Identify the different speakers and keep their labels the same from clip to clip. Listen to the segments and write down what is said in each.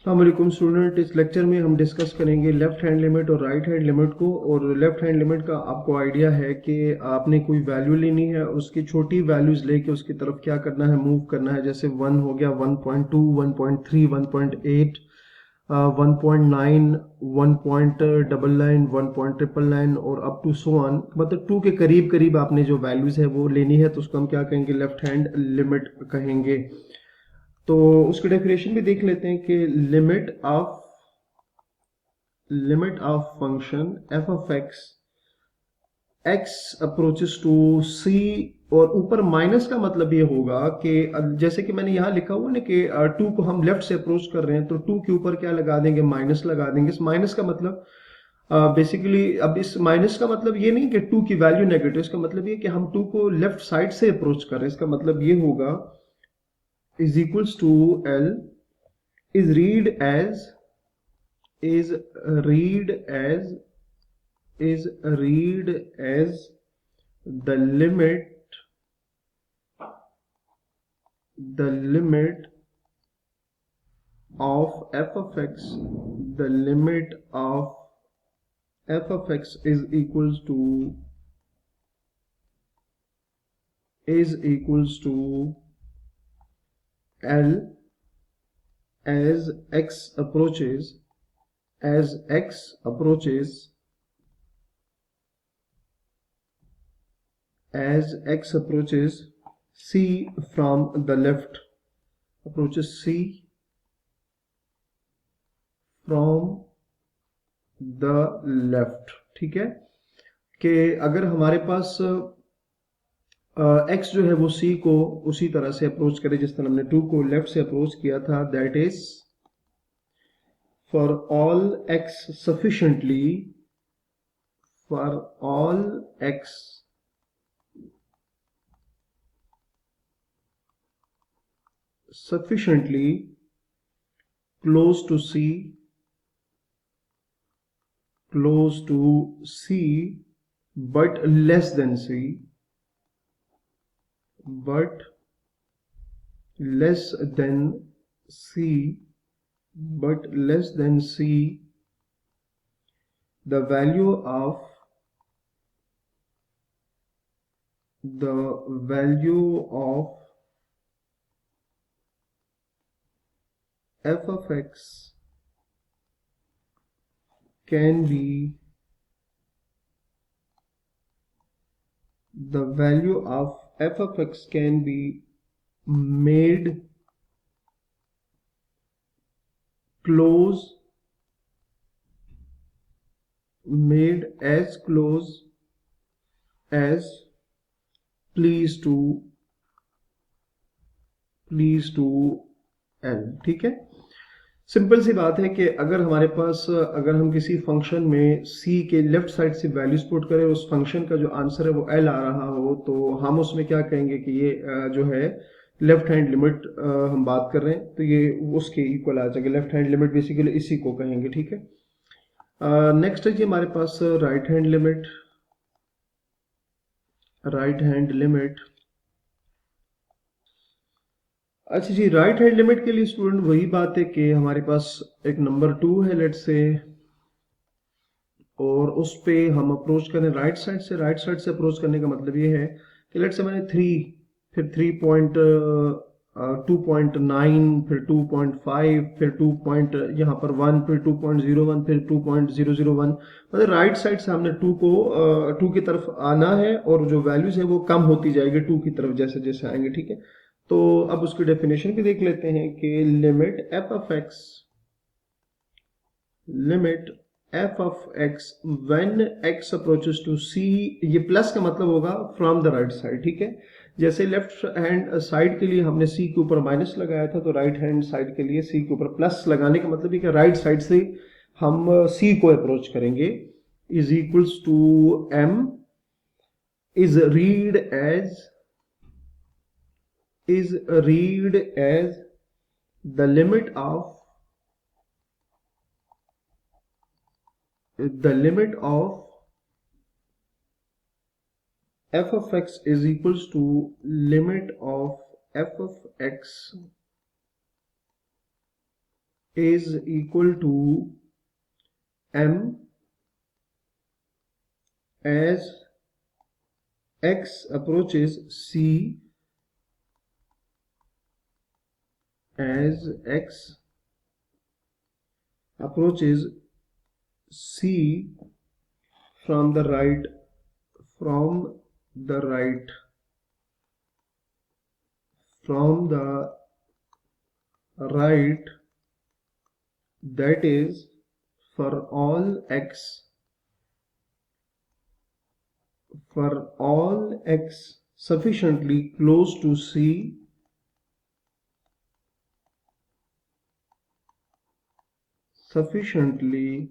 Speaker 1: अस्सलामुअलैकुम स्टूडेंट, इस लेक्चर में हम डिस्कस करेंगे लेफ्ट हैंड लिमिट और राइट हैंड लिमिट को। और लेफ्ट हैंड लिमिट का आपको आइडिया है कि आपने कोई वैल्यू लेनी है और उसकी छोटी वैल्यूज लेके उसकी तरफ क्या करना है, मूव करना है। जैसे 1 हो गया, 1.2, 1.3, 1.8, 1.9, 1.999, 1.999 और अप टू सो ऑन, मतलब 2 के करीब करीब आपने जो वैल्यूज है वो लेनी है, तो उसको हम क्या कहेंगे, लेफ्ट हैंड लिमिट कहेंगे। तो उसकी डेफिनेशन भी देख लेते हैं कि limit of function F of X approaches to C. और ऊपर माइनस का मतलब ये होगा कि जैसे कि मैंने यहाँ लिखा हुआ ना कि 2 को हम लेफ्ट से अप्रोच कर रहे हैं, तो 2 के ऊपर क्या लगा देंगे, माइनस लगा देंगे। इस माइनस का मतलब बेसिकली, अब इस माइनस का मतलब ये नहीं कि 2 की वैल्यू नेगेटिव, इसका मतलब ये कि हम 2 को लेफ्ट साइड से अप्रोच कर रहे हैं। इसका मतलब ये होगा is equals to L is read as is read as is read as the limit of f of x. The limit of f of x is equals to L as x approaches C from the left, approaches C from the left। ठीक है, कि अगर हमारे पास x जो है वो c को उसी तरह से अप्रोच करे जिस तरह हमने 2 को लेफ्ट से अप्रोच किया था, that is for all x sufficiently close to C but less than C, the value of f of x can be made as close as please to L। ठीक है, सिंपल सी बात है कि अगर हमारे पास, अगर हम किसी फंक्शन में c के लेफ्ट साइड से वैल्यूज पुट करें, उस फंक्शन का जो आंसर है वो l आ रहा हो, तो हम उसमें क्या कहेंगे कि ये जो है लेफ्ट हैंड लिमिट हम बात कर रहे हैं, तो ये उसके इक्वल आ जाएगा। लेफ्ट हैंड लिमिट बेसिकली इसी को कहेंगे। ठीक है, नेक्स्ट है जी हमारे पास राइट हैंड लिमिट। अच्छा जी, राइट हैंड लिमिट के लिए स्टूडेंट वही बात है कि हमारे पास एक नंबर 2 है लेट से, और उस पे हम अप्रोच करें राइट साइड से अप्रोच करने का मतलब ये है कि लेट से मैंने 3, फिर 2.9, फिर 2.5, फिर 2 पॉइंट यहाँ पर 1, फिर 2.01, फिर 2.001, मतलब राइट साइड से हमने 2 की तरफ आना है, और जो वैल्यूज है वो कम होती जाएगी 2 की तरफ जैसे जैसे आएंगे। ठीक है, तो अब उसकी डेफिनेशन भी देख लेते हैं कि limit f of x when x approaches to c, ये प्लस का मतलब होगा फ्रॉम द राइट साइड। ठीक है, जैसे लेफ्ट हैंड साइड के लिए हमने c के ऊपर माइनस लगाया था, तो राइट हैंड साइड के लिए c के ऊपर प्लस लगाने का मतलब है कि राइट साइड से हम c को अप्रोच करेंगे। Is equals to m is read as the limit of f of x is equals to limit of f of x is equal to m as x approaches c, as x approaches c from the right, from the right, from the right, that is for all x, for all x sufficiently close to c, sufficiently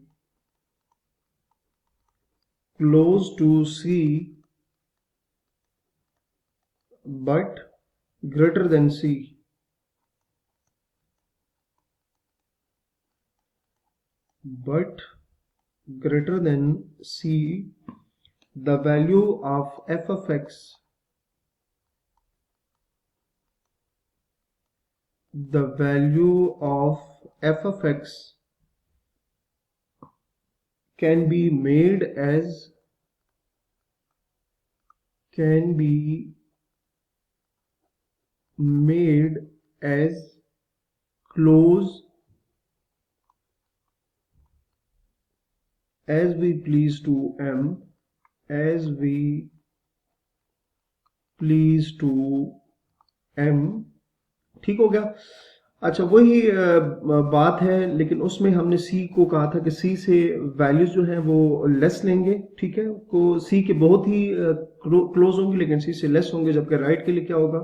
Speaker 1: close to c but greater than c, but greater than c, the value of f of x, the value of f of x can be made as, can be made as close as we please to m, as we please to m। ठीक हो गया। अच्छा, वही बात है, लेकिन उसमें हमने c को कहा था कि c से वैल्यूज जो है वो लेस लेंगे, ठीक है, को c के बहुत ही क्लोज होंगे लेकिन c से लेस होंगे, जबकि राइट के लिए क्या होगा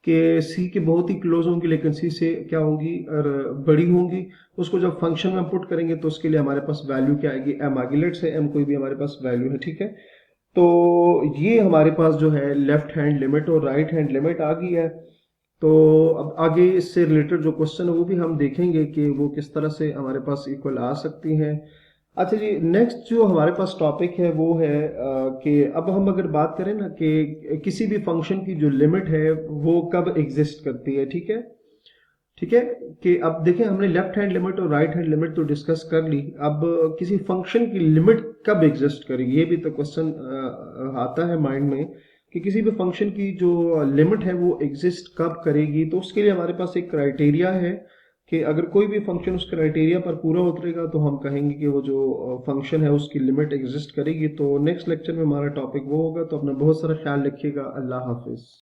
Speaker 1: कि c के बहुत ही क्लोज होंगी लेकिन c से क्या होंगी, और बड़ी होंगी। उसको जब फंक्शन में पुट करेंगे तो उसके लिए हमारे पास वैल्यू क्या आएगी, m आएगी। लेट से m कोई भी हमारे पास वैल्यू है, ठीक है। तो ये हमारे पास जो है लेफ्ट हैंड लिमिट और राइट हैंड लिमिट आ गई है। तो अब आगे इससे रिलेटेड जो क्वेश्चन है वो भी हम देखेंगे कि वो किस तरह से हमारे पास इक्वल आ सकती हैं। अच्छा जी, नेक्स्ट जो हमारे पास टॉपिक है वो है कि अब हम अगर बात करें ना कि किसी भी फंक्शन की जो लिमिट है वो कब एग्जिस्ट करती है, ठीक है। ठीक है, कि अब देखें हमने लेफ्ट हैंड लिमिट और राइट हैंड लिमिट तो डिस्कस कर ली, अब किसी फंक्शन की लिमिट कब एग्जिस्ट करेगी, ये भी तो क्वेश्चन आता है माइंड में कि किसी भी फंक्शन की जो लिमिट है वो एग्जिस्ट कब करेगी। तो उसके लिए हमारे पास एक क्राइटेरिया है कि अगर कोई भी फंक्शन उस क्राइटेरिया पर पूरा उतरेगा तो हम कहेंगे कि वो जो फंक्शन है उसकी लिमिट एग्जिस्ट करेगी। तो नेक्स्ट लेक्चर में हमारा टॉपिक वो होगा। तो अपना बहुत सारा ख्याल रखिएगा। अल्लाह हाफिज।